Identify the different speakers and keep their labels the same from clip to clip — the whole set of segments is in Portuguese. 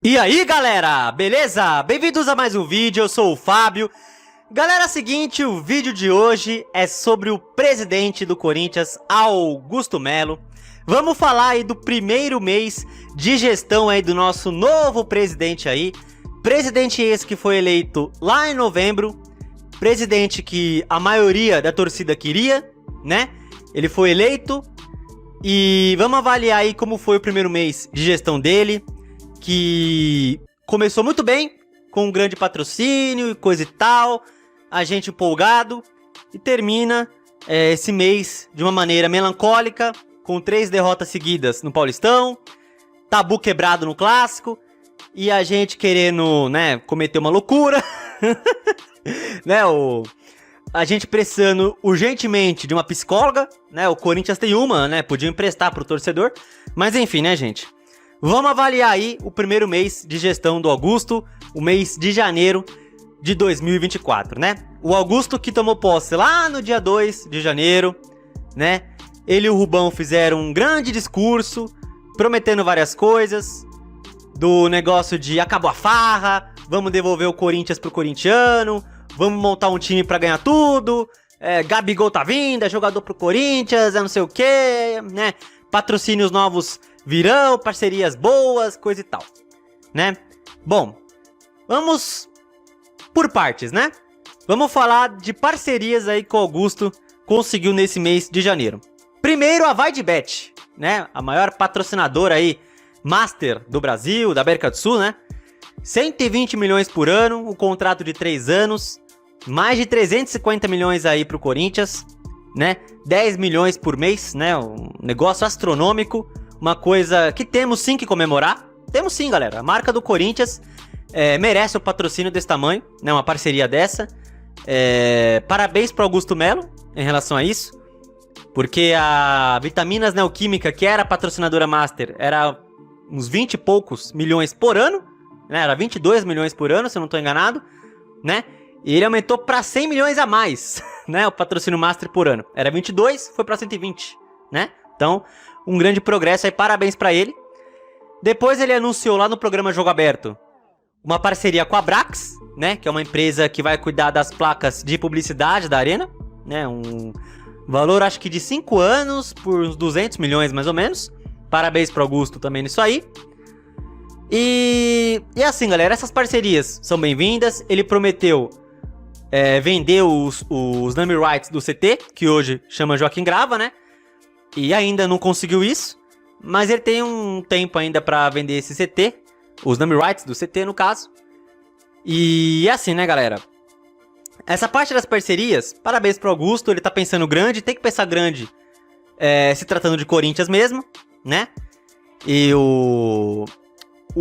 Speaker 1: E aí galera, beleza? Bem-vindos a mais um vídeo, eu sou o Fábio. Galera, seguinte, o vídeo de hoje é sobre o presidente do Corinthians, Augusto Melo. Vamos falar aí do primeiro mês de gestão aí do nosso novo presidente aí. Presidente esse que foi eleito lá em novembro, presidente que a maioria da torcida queria, né? Ele foi eleito e vamos avaliar aí como foi o primeiro mês de gestão dele, que começou muito bem, com um grande patrocínio e coisa e tal, a gente empolgado, e termina esse mês de uma maneira melancólica, com 3 derrotas seguidas no Paulistão, tabu quebrado no Clássico, e a gente querendo, né, cometer uma loucura, né, a gente precisando urgentemente de uma psicóloga, né, o Corinthians tem uma, né, podia emprestar pro torcedor, mas enfim, né, gente. Vamos avaliar aí o primeiro mês de gestão do Augusto, o mês de janeiro de 2024, né? O Augusto que tomou posse lá no dia 2 de janeiro, né? Ele e o Rubão fizeram um grande discurso, prometendo várias coisas, do negócio de acabou a farra, vamos devolver o Corinthians pro corintiano, vamos montar um time pra ganhar tudo, Gabigol tá vindo, é jogador pro Corinthians, não sei o que, né? Patrocínios novos virão, parcerias boas, coisa e tal, né? Bom, vamos por partes, né? Vamos falar de parcerias aí que o Augusto conseguiu nesse mês de janeiro. Primeiro, a Vai de Bet, né? A maior patrocinadora aí, master do Brasil, da América do Sul, né? 120 milhões por ano, um contrato de 3 anos, mais de 350 milhões aí pro Corinthians, né? 10 milhões por mês, né? Um negócio astronômico. Uma coisa que temos sim que comemorar. Temos sim, galera. A marca do Corinthians merece um patrocínio desse tamanho, né? Uma parceria dessa. Parabéns pro Augusto Melo em relação a isso. Porque a Vitaminas Neoquímica, que era a patrocinadora master, era uns 20 e poucos milhões por ano, né? Era 22 milhões por ano, se eu não estou enganado, né? E ele aumentou para 100 milhões a mais, né? O patrocínio master por ano. Era 22, foi para 120, né? Então, um grande progresso aí, parabéns pra ele. Depois ele anunciou lá no programa Jogo Aberto uma parceria com a Brax, né? Que é uma empresa que vai cuidar das placas de publicidade da arena, né? Um valor acho que de 5 anos por uns 200 milhões mais ou menos. Parabéns pro Augusto também nisso aí. E assim, galera, essas parcerias são bem-vindas. Ele prometeu vender os Name Rights do CT, que hoje chama Joaquim Grava, né? E ainda não conseguiu isso, mas ele tem um tempo ainda pra vender esse CT, os Name Rights do CT no caso. E assim, né, galera? Essa parte das parcerias, parabéns pro Augusto, ele tá pensando grande, tem que pensar grande se tratando de Corinthians mesmo, né? E o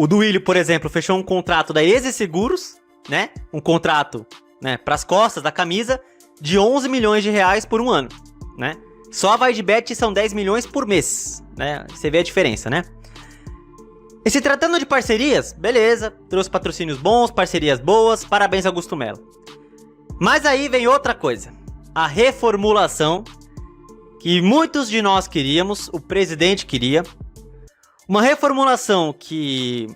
Speaker 1: Duílio, por exemplo, fechou um contrato da Eze Seguros, né? Um contrato, né, pras costas da camisa de 11 milhões de reais por um ano, né? Só a Vai de Bet são 10 milhões por mês, né? Você vê a diferença, né? E se tratando de parcerias, beleza, trouxe patrocínios bons, parcerias boas, parabéns Augusto Melo. Mas aí vem outra coisa, a reformulação que muitos de nós queríamos, o presidente queria. Uma reformulação que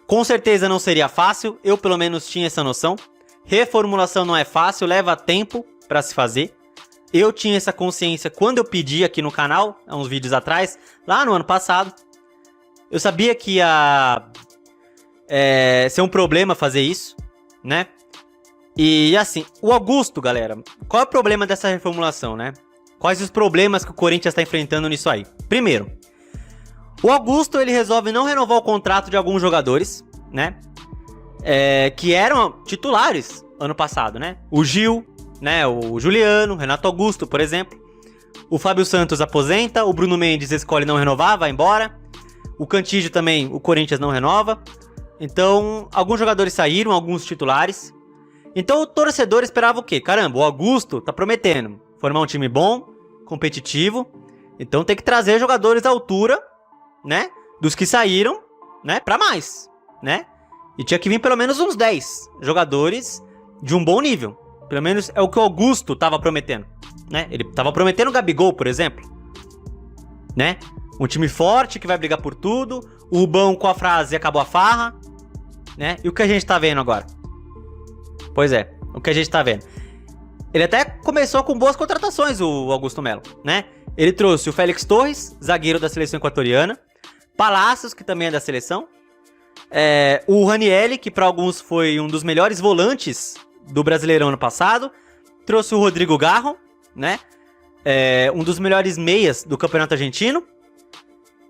Speaker 1: com certeza não seria fácil, eu pelo menos tinha essa noção. Reformulação não é fácil, leva tempo para se fazer. Eu tinha essa consciência quando eu pedi aqui no canal, há uns vídeos atrás, lá no ano passado. Eu sabia que ia ser um problema fazer isso, né? E assim, o Augusto, galera, qual é o problema dessa reformulação, né? Quais os problemas que o Corinthians está enfrentando nisso aí? Primeiro, o Augusto, ele resolve não renovar o contrato de alguns jogadores, né? Que eram titulares ano passado, né? O Gil, né, o Juliano, o Renato Augusto, por exemplo. O Fábio Santos aposenta, o Bruno Mendes escolhe não renovar, vai embora. O Cantígio também, o Corinthians não renova. Então, alguns jogadores saíram, alguns titulares. Então, o torcedor esperava o quê? Caramba, o Augusto tá prometendo formar um time bom, competitivo. Então, tem que trazer jogadores à altura, né, dos que saíram, né, pra mais, né? E tinha que vir pelo menos uns 10 jogadores de um bom nível. Pelo menos é o que o Augusto estava prometendo, né? Ele estava prometendo o Gabigol, por exemplo, né? Um time forte que vai brigar por tudo, O Rubão com a frase acabou a farra, né? E o que a gente tá vendo agora? Pois é, o que a gente tá vendo. Ele até começou com boas contratações, o Augusto Melo, né? Ele trouxe o Félix Torres, zagueiro da seleção equatoriana. Palácios, que também é da seleção. O Ranieri, que para alguns foi um dos melhores volantes do Brasileirão ano passado. Trouxe o Rodrigo Garro, né? Um dos melhores meias do Campeonato Argentino.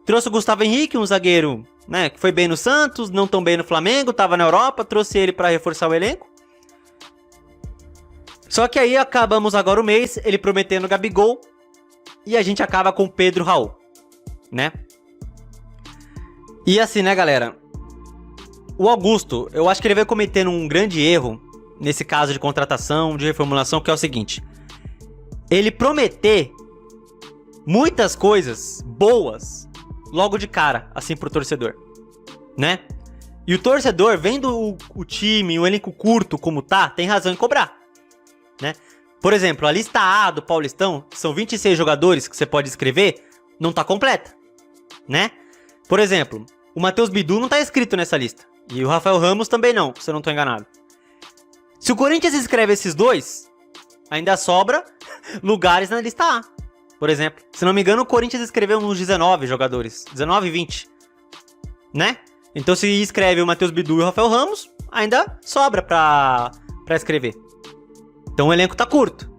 Speaker 1: Trouxe o Gustavo Henrique, um zagueiro, né, que foi bem no Santos, não tão bem no Flamengo, tava na Europa. Trouxe ele para reforçar o elenco. Só que aí acabamos agora o mês, ele prometendo o Gabigol, e a gente acaba com o Pedro Raul, né? E assim, né, galera? O Augusto, eu acho que ele vai cometendo um grande erro nesse caso de contratação, de reformulação, que é o seguinte. Ele prometer muitas coisas boas logo de cara, assim, pro torcedor, né? E o torcedor, vendo o time, o elenco curto como tá, tem razão em cobrar. Né? Por exemplo, a lista A do Paulistão, que são 26 jogadores que você pode escrever, não tá completa, né? Por exemplo, o Matheus Bidu não tá escrito nessa lista. E o Rafael Ramos também não, se eu não tô enganado. Se o Corinthians escreve esses dois, ainda sobra lugares na lista A. Por exemplo, se não me engano, o Corinthians escreveu uns 19 jogadores. 19 e 20. Né? Então se escreve o Matheus Bidu e o Rafael Ramos, ainda sobra pra escrever. Então o elenco tá curto.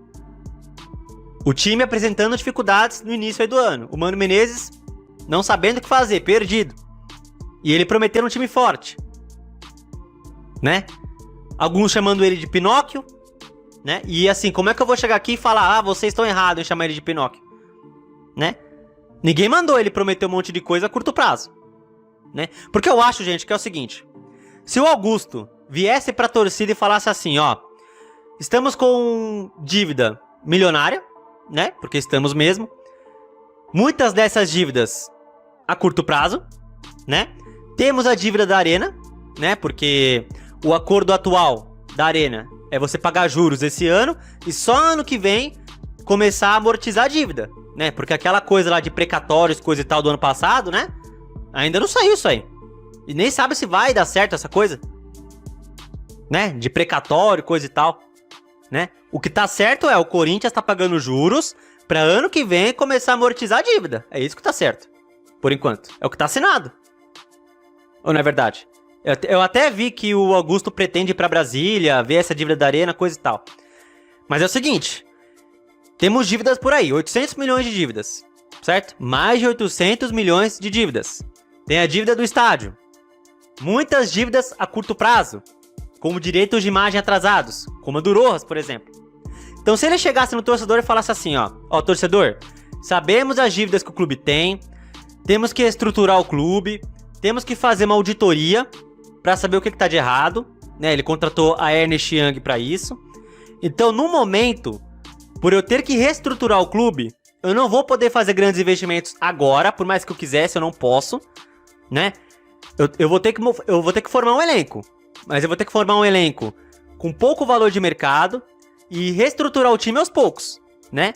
Speaker 1: O time apresentando dificuldades no início aí do ano. O Mano Menezes não sabendo o que fazer, perdido. E ele prometendo um time forte. Né? Alguns chamando ele de Pinóquio. Né? E assim, como é que eu vou chegar aqui e falar, vocês estão errados em chamar ele de Pinóquio? Né? Ninguém mandou ele prometer um monte de coisa a curto prazo. Né? Porque eu acho, gente, que é o seguinte. Se o Augusto viesse pra torcida e falasse assim, estamos com dívida milionária, né? Porque estamos mesmo. Muitas dessas dívidas a curto prazo, né? Temos a dívida da Arena, né? Porque o acordo atual da Arena é você pagar juros esse ano e só ano que vem começar a amortizar a dívida, né? Porque aquela coisa lá de precatórios, coisa e tal do ano passado, né? Ainda não saiu isso aí. E nem sabe se vai dar certo essa coisa, né? De precatório, coisa e tal. Né? O que tá certo é o Corinthians tá pagando juros pra ano que vem começar a amortizar a dívida. É isso que tá certo. Por enquanto. É o que tá assinado. Ou não é verdade? Eu até vi que o Augusto pretende ir pra Brasília, ver essa dívida da Arena, coisa e tal. Mas é o seguinte. Temos dívidas por aí. 800 milhões de dívidas. Certo? Mais de 800 milhões de dívidas. Tem a dívida do estádio. Muitas dívidas a curto prazo. Como direitos de imagem atrasados, como a do Rojas, por exemplo. Então se ele chegasse no torcedor e falasse assim, torcedor, sabemos as dívidas que o clube tem, temos que reestruturar o clube, temos que fazer uma auditoria para saber o que tá de errado, né? Ele contratou a Ernest Young para isso. Então no momento, por eu ter que reestruturar o clube, eu não vou poder fazer grandes investimentos agora, por mais que eu quisesse, eu não posso, né? Eu vou ter que formar um elenco. Mas eu vou ter que formar um elenco com pouco valor de mercado e reestruturar o time aos poucos, né?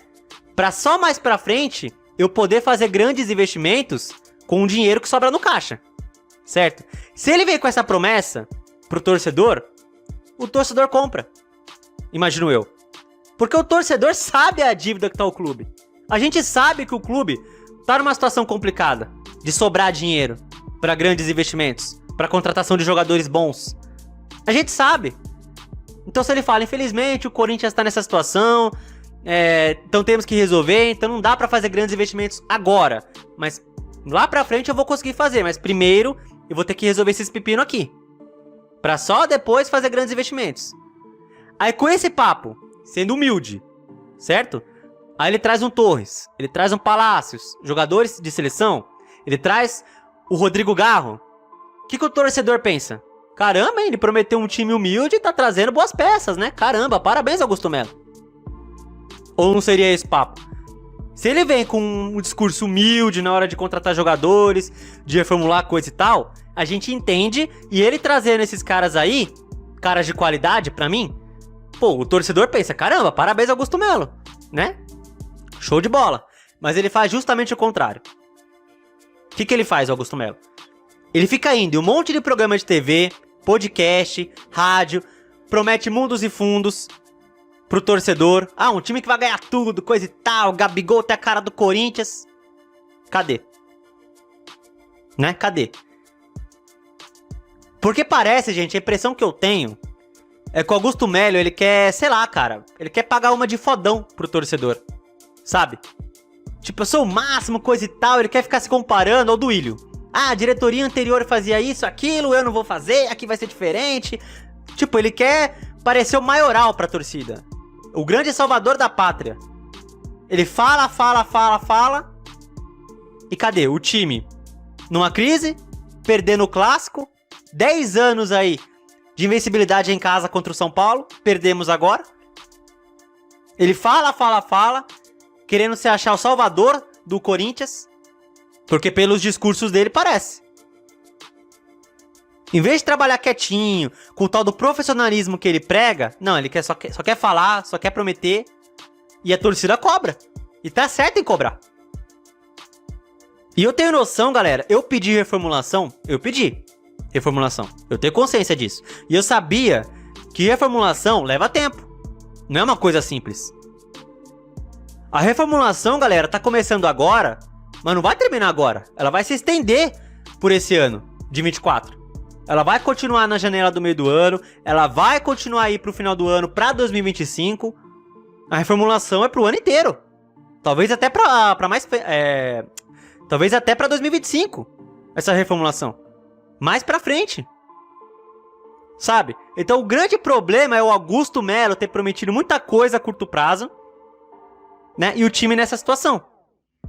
Speaker 1: Pra só mais pra frente eu poder fazer grandes investimentos com o dinheiro que sobra no caixa, certo? Se ele vem com essa promessa pro torcedor, o torcedor compra, imagino eu. Porque o torcedor sabe a dívida que tá o clube. A gente sabe que o clube tá numa situação complicada de sobrar dinheiro pra grandes investimentos, pra contratação de jogadores bons. A gente sabe. Então se ele fala, infelizmente o Corinthians tá nessa situação, então temos que resolver, então não dá pra fazer grandes investimentos agora, mas lá pra frente eu vou conseguir fazer, mas primeiro eu vou ter que resolver esses pepinos aqui, pra só depois fazer grandes investimentos. Aí com esse papo, sendo humilde, certo? Aí ele traz um Torres, ele traz um Palácios, jogadores de seleção, ele traz o Rodrigo Garro. O que o torcedor pensa? Caramba, hein? Ele prometeu um time humilde e tá trazendo boas peças, né? Caramba, parabéns, Augusto Melo. Ou não seria esse papo? Se ele vem com um discurso humilde na hora de contratar jogadores, de reformular coisa e tal, a gente entende, e ele trazendo esses caras aí, caras de qualidade pra mim, pô, o torcedor pensa, caramba, parabéns, Augusto Melo, né? Show de bola. Mas ele faz justamente o contrário. O que ele faz, Augusto Melo? Ele fica indo em um monte de programa de TV, podcast, rádio, promete mundos e fundos pro torcedor. Ah, um time que vai ganhar tudo, coisa e tal, Gabigol tem a cara do Corinthians. Cadê? Né? Cadê? Porque parece, gente, a impressão que eu tenho é que o Augusto Melo, ele quer, sei lá, cara, ele quer pagar uma de fodão pro torcedor, sabe? Tipo, eu sou o máximo, coisa e tal, ele quer ficar se comparando ao Duílio. Ah, a diretoria anterior fazia isso, aquilo, eu não vou fazer, aqui vai ser diferente. Tipo, ele quer parecer o maioral pra torcida. O grande salvador da pátria. Ele fala. E cadê? O time numa crise, perdendo o clássico, 10 anos aí de invencibilidade em casa contra o São Paulo, perdemos agora. Ele fala, querendo se achar o salvador do Corinthians, porque pelos discursos dele parece. Em vez de trabalhar quietinho, com o tal do profissionalismo que ele prega, não, ele só quer falar, só quer prometer, e a torcida cobra. E tá certo em cobrar. E eu tenho noção, galera, eu pedi reformulação, eu tenho consciência disso. E eu sabia que reformulação leva tempo, não é uma coisa simples. A reformulação, galera, tá começando agora, mas não vai terminar agora. Ela vai se estender por esse ano de 24. Ela vai continuar na janela do meio do ano, ela vai continuar aí pro final do ano, pra 2025. A reformulação é pro ano inteiro. Talvez até pra mais... talvez até pra 2025, essa reformulação. Mais pra frente. Sabe? Então o grande problema é o Augusto Melo ter prometido muita coisa a curto prazo, né? E o time nessa situação.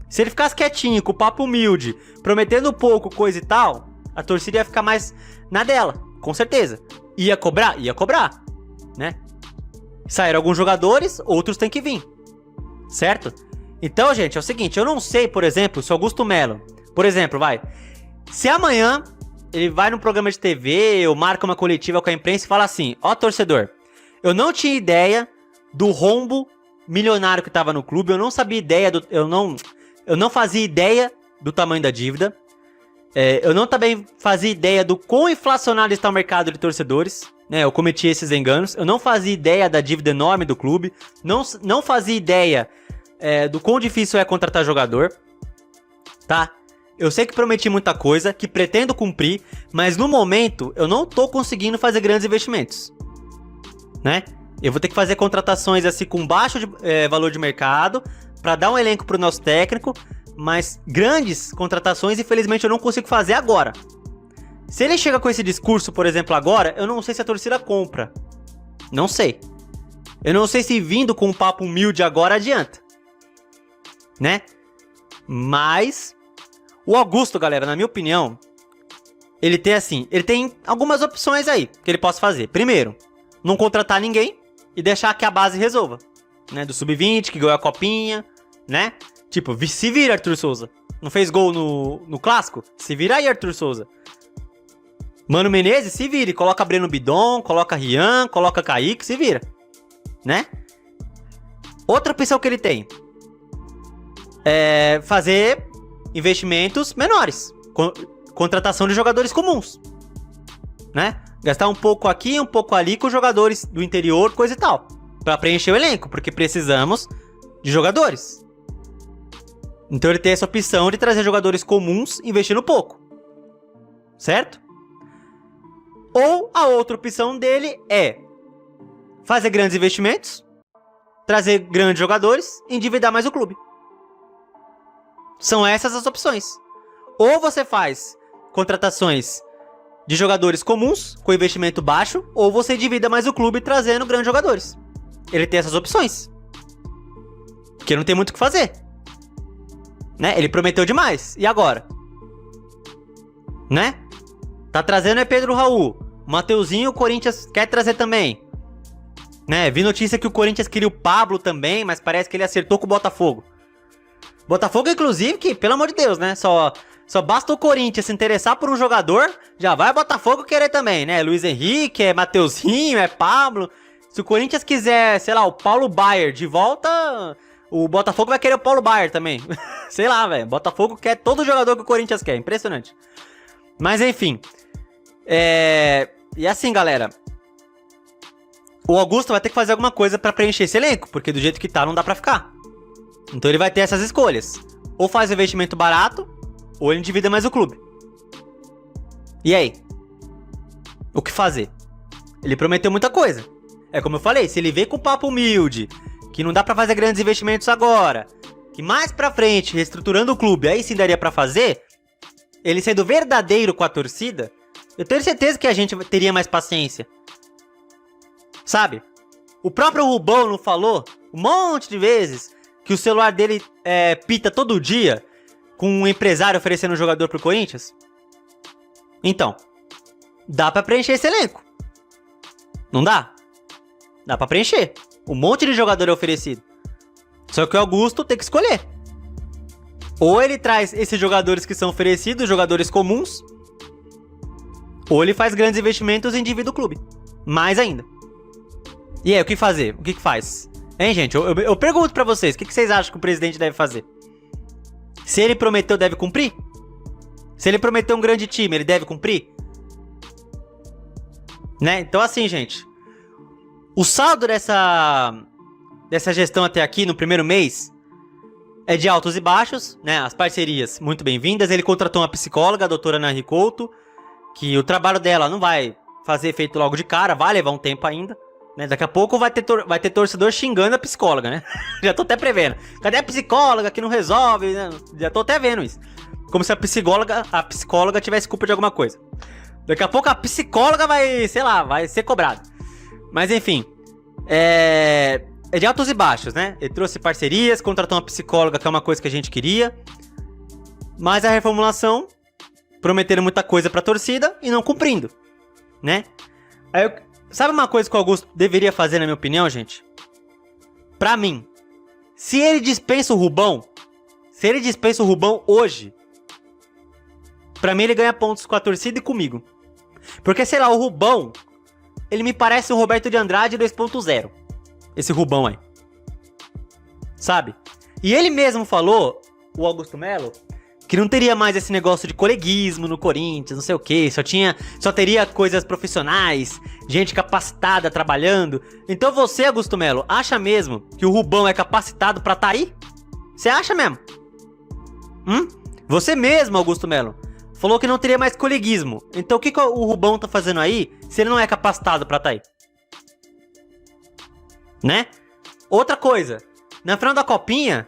Speaker 1: Se ele ficasse quietinho, com o papo humilde, prometendo pouco, coisa e tal, a torcida ia ficar mais na dela, com certeza. Ia cobrar, né? Saíram alguns jogadores, outros têm que vir. Certo? Então, gente, é o seguinte, eu não sei, por exemplo, se o Augusto Melo, por exemplo, se amanhã ele vai num programa de TV ou marca uma coletiva com a imprensa e fala assim: ó, torcedor, eu não tinha ideia do rombo milionário que tava no clube, eu não sabia ideia eu não fazia ideia do tamanho da dívida, eu não também fazia ideia do quão inflacionário está o mercado de torcedores, né? Eu cometi esses enganos, eu não fazia ideia da dívida enorme do clube, não fazia ideia do quão difícil é contratar jogador, tá? Eu sei que prometi muita coisa, que pretendo cumprir, mas no momento eu não tô conseguindo fazer grandes investimentos, né? Eu vou ter que fazer contratações assim com baixo valor de mercado, para dar um elenco pro nosso técnico, mas grandes contratações, infelizmente, eu não consigo fazer agora. Se ele chega com esse discurso, por exemplo, agora, eu não sei se a torcida compra. Não sei. Eu não sei se vindo com um papo humilde agora adianta, né? Mas o Augusto, galera, na minha opinião, ele tem algumas opções aí que ele possa fazer. Primeiro, não contratar ninguém e deixar que a base resolva, né? Do sub-20, que ganhou a copinha, né? Tipo, se vira, Arthur Souza. Não fez gol no clássico? Se vira aí, Arthur Souza. Mano Menezes, se vira. Coloca Breno Bidon, coloca Rian, coloca Kaique, se vira, né? Outra opção que ele tem é fazer investimentos menores. Contratação de jogadores comuns, né? Gastar um pouco aqui, um pouco ali com jogadores do interior, coisa e tal, pra preencher o elenco, porque precisamos de jogadores. Então ele tem essa opção de trazer jogadores comuns investindo pouco, certo? Ou a outra opção dele é fazer grandes investimentos, trazer grandes jogadores e endividar mais o clube. São essas as opções. Ou você faz contratações de jogadores comuns, com investimento baixo, ou você endivida mais o clube trazendo grandes jogadores. Ele tem essas opções. Porque não tem muito o que fazer, né? Ele prometeu demais. E agora? Né? Tá trazendo é Pedro Raul. O Mateuzinho o Corinthians quer trazer também, né? Vi notícia que o Corinthians queria o Pablo também, mas parece que ele acertou com o Botafogo. Botafogo, inclusive, que, pelo amor de Deus, né? Só basta o Corinthians se interessar por um jogador, já vai o Botafogo querer também, né? Luiz Henrique, é Mateuzinho, é Pablo. Se o Corinthians quiser, sei lá, o Paulo Baier de volta, o Botafogo vai querer o Paulo Baier também. Sei lá, velho. Botafogo quer todo jogador que o Corinthians quer. Impressionante. Mas enfim. E assim, galera. O Augusto vai ter que fazer alguma coisa pra preencher esse elenco, porque do jeito que tá não dá pra ficar. Então ele vai ter essas escolhas. Ou faz um investimento barato, ou ele endivida mais o clube. E aí? O que fazer? Ele prometeu muita coisa. É como eu falei, se ele vem com papo humilde, que não dá pra fazer grandes investimentos agora, que mais pra frente, reestruturando o clube, aí sim daria pra fazer, ele sendo verdadeiro com a torcida, eu tenho certeza que a gente teria mais paciência. Sabe? O próprio Rubão não falou um monte de vezes que o celular dele pita todo dia com um empresário oferecendo um jogador pro Corinthians? Então, dá pra preencher esse elenco. Não dá? Dá pra preencher. Um monte de jogador é oferecido. Só que o Augusto tem que escolher. Ou ele traz esses jogadores que são oferecidos, jogadores comuns, ou ele faz grandes investimentos em divide o clube. Mais ainda. E aí, o que fazer? O que faz? Hein, gente? Eu pergunto pra vocês, o que vocês acham que o presidente deve fazer? Se ele prometeu, deve cumprir? Se ele prometeu um grande time, ele deve cumprir? Né? Então assim, gente, o saldo dessa gestão até aqui, no primeiro mês, é de altos e baixos, né? As parcerias, muito bem-vindas. Ele contratou uma psicóloga, a doutora Ana Ricouto, que o trabalho dela não vai fazer efeito logo de cara, vai levar um tempo ainda. Né? Daqui a pouco vai ter torcedor xingando a psicóloga, né? Já tô até prevendo. Cadê a psicóloga que não resolve? Né? Já tô até vendo isso. Como se a psicóloga tivesse culpa de alguma coisa. Daqui a pouco a psicóloga vai, sei lá, vai ser cobrada. Mas enfim, é de altos e baixos, né? Ele trouxe parcerias, contratou uma psicóloga, que é uma coisa que a gente queria. Mas a reformulação, prometendo muita coisa pra torcida e não cumprindo, né? Sabe uma coisa que o Augusto deveria fazer, na minha opinião, gente? Pra mim, se ele dispensa o Rubão hoje, pra mim ele ganha pontos com a torcida e comigo. Porque, sei lá, o Rubão, ele me parece o Roberto de Andrade 2.0. Esse Rubão aí. Sabe? E ele mesmo falou, o Augusto Melo, que não teria mais esse negócio de coleguismo no Corinthians, não sei o que, só teria coisas profissionais, gente capacitada trabalhando. Então você, Augusto Melo, acha mesmo que o Rubão é capacitado pra tá aí? Você acha mesmo? Você mesmo, Augusto Melo, falou que não teria mais coleguismo. Então o que o Rubão tá fazendo aí, se ele não é capacitado pra tá aí? Né? Outra coisa, na final da Copinha,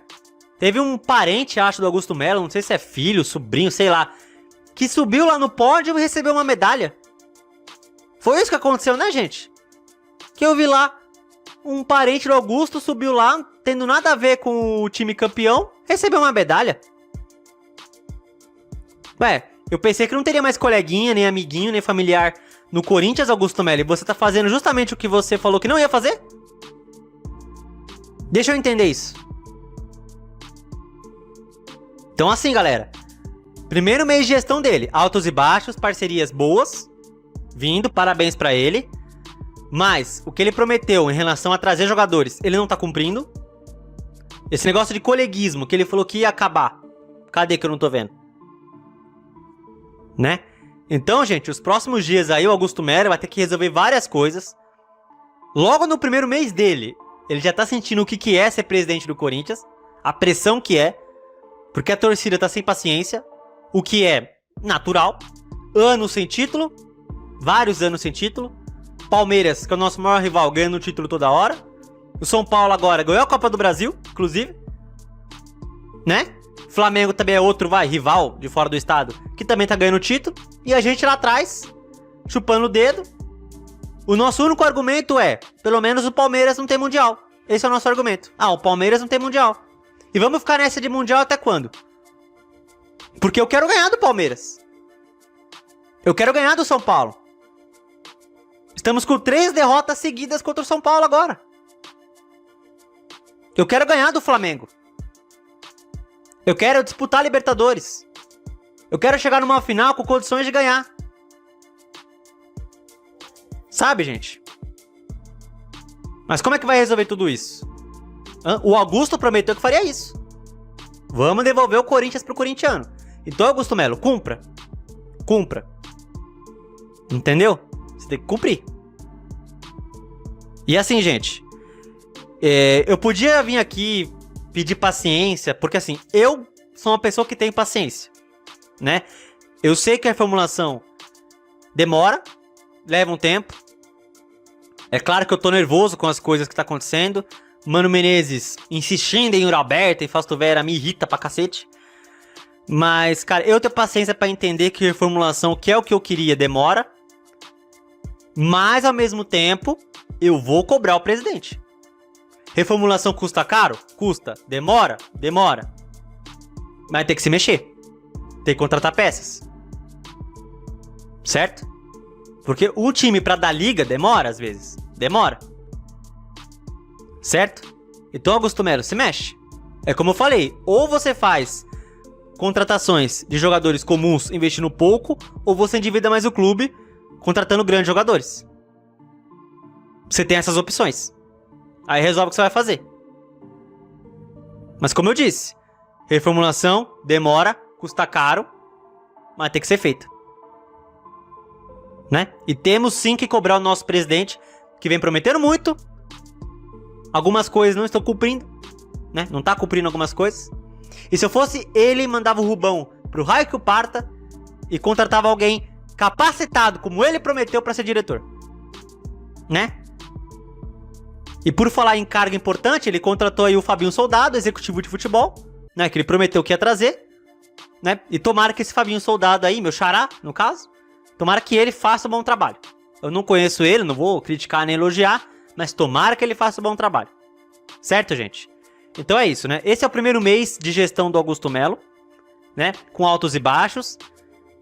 Speaker 1: teve um parente, acho, do Augusto Melo, não sei se é filho, sobrinho, sei lá, que subiu lá no pódio e recebeu uma medalha. Foi isso que aconteceu, né, gente? Que eu vi lá, um parente do Augusto subiu lá, tendo nada a ver com o time campeão, recebeu uma medalha. Ué, eu pensei que não teria mais coleguinha, nem amiguinho, nem familiar no Corinthians, Augusto Melo, e você tá fazendo justamente o que você falou que não ia fazer? Deixa eu entender isso. Então assim, galera, primeiro mês de gestão dele, altos e baixos, parcerias boas, vindo, parabéns pra ele. Mas o que ele prometeu em relação a trazer jogadores, ele não tá cumprindo. Esse negócio de coleguismo que ele falou que ia acabar, cadê que eu não tô vendo? Né? Então, gente, os próximos dias aí o Augusto Melo vai ter que resolver várias coisas. Logo no primeiro mês dele, ele já tá sentindo o que é ser presidente do Corinthians, a pressão que é, porque a torcida tá sem paciência, o que é natural. Anos sem título, vários anos sem título. Palmeiras, que é o nosso maior rival, ganhando o título toda hora. O São Paulo agora ganhou a Copa do Brasil, inclusive. Né? Flamengo também é outro, rival de fora do estado, que também tá ganhando o título. E a gente lá atrás, chupando o dedo. O nosso único argumento é, pelo menos o Palmeiras não tem mundial. Esse é o nosso argumento. O Palmeiras não tem mundial. E vamos ficar nessa de mundial até quando? Porque eu quero ganhar do Palmeiras. Eu quero ganhar do São Paulo. Estamos com 3 derrotas seguidas contra o São Paulo agora. Eu quero ganhar do Flamengo. Eu quero disputar a Libertadores. Eu quero chegar numa final com condições de ganhar. Sabe, gente? Mas como é que vai resolver tudo isso? O Augusto prometeu que faria isso. Vamos devolver o Corinthians pro corintiano. Então, Augusto Melo, cumpra. Cumpra. Entendeu? Você tem que cumprir. E assim, gente, eu podia vir aqui pedir paciência, porque assim, eu sou uma pessoa que tem paciência, né? Eu sei que a reformulação demora, leva um tempo. É claro que eu tô nervoso com as coisas que tá acontecendo. Mano Menezes insistindo em Urialberto e Fausto Vera me irrita pra cacete. Mas, cara, eu tenho paciência pra entender que reformulação, que é o que eu queria, demora. Mas, ao mesmo tempo, eu vou cobrar o presidente. Reformulação custa caro? Custa. Demora? Demora. Mas tem que se mexer. Tem que contratar peças. Certo? Porque o time pra dar liga demora, às vezes. Demora. Certo? Então, Augusto Melo, se mexe. É como eu falei, ou você faz contratações de jogadores comuns investindo pouco, ou você endivida mais o clube contratando grandes jogadores. Você tem essas opções. Aí resolve o que você vai fazer. Mas como eu disse, reformulação demora, custa caro, mas tem que ser feita. Né? E temos sim que cobrar o nosso presidente, que vem prometendo muito. Algumas coisas não estão cumprindo, né? Não tá cumprindo algumas coisas. E se eu fosse ele, mandava o Rubão pro raio que o parta e contratava alguém capacitado, como ele prometeu, para ser diretor. Né? E por falar em cargo importante, ele contratou aí o Fabinho Soldado, executivo de futebol, né? Que ele prometeu que ia trazer, né? E tomara que esse Fabinho Soldado aí, meu xará, no caso, tomara que ele faça um bom trabalho. Eu não conheço ele, não vou criticar nem elogiar, mas tomara que ele faça um bom trabalho. Certo, gente? Então é isso, né? Esse é o primeiro mês de gestão do Augusto Melo, né? Com altos e baixos,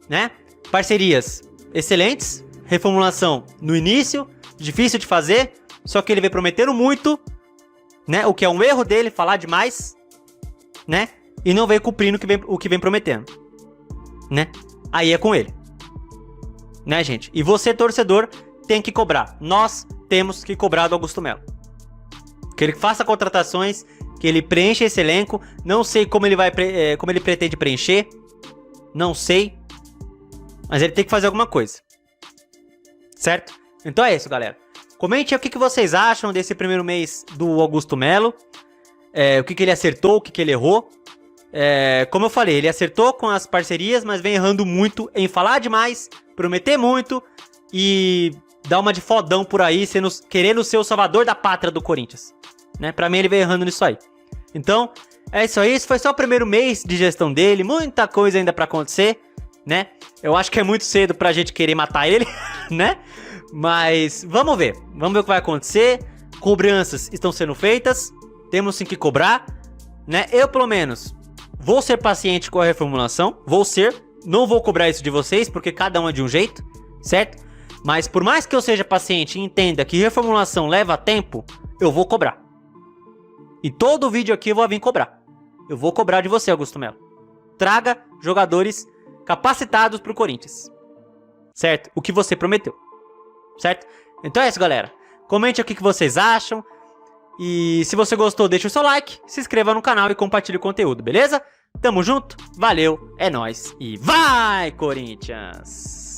Speaker 1: né? Parcerias excelentes, reformulação no início, difícil de fazer, só que ele vem prometendo muito, né? O que é um erro dele, falar demais, né? E não vem cumprindo o que vem prometendo, né? Aí é com ele, né, gente? E você, torcedor, tem que cobrar. Nós temos que cobrar do Augusto Melo. Que ele faça contratações, que ele preencha esse elenco. Não sei como ele vai, como ele pretende preencher. Não sei. Mas ele tem que fazer alguma coisa. Certo? Então é isso, galera. Comente aí o que vocês acham desse primeiro mês do Augusto Melo. O que ele acertou, o que ele errou. Como eu falei, ele acertou com as parcerias, mas vem errando muito em falar demais, prometer muito e dar uma de fodão por aí, querendo ser o salvador da pátria do Corinthians. Né? Pra mim ele vem errando nisso aí. Então, é isso aí. Esse foi só o primeiro mês de gestão dele. Muita coisa ainda pra acontecer, né? Eu acho que é muito cedo pra gente querer matar ele, né? Mas vamos ver. Vamos ver o que vai acontecer. Cobranças estão sendo feitas. Temos sim que cobrar, né? Eu, pelo menos, vou ser paciente com a reformulação. Vou ser. Não vou cobrar isso de vocês, porque cada um é de um jeito, certo? Mas por mais que eu seja paciente e entenda que reformulação leva tempo, eu vou cobrar. E todo vídeo aqui eu vou vir cobrar. Eu vou cobrar de você, Augusto Melo. Traga jogadores capacitados pro Corinthians. Certo? O que você prometeu. Certo? Então é isso, galera. Comente aqui o que vocês acham. E se você gostou, deixa o seu like, se inscreva no canal e compartilhe o conteúdo, beleza? Tamo junto, valeu, é nóis e vai, Corinthians!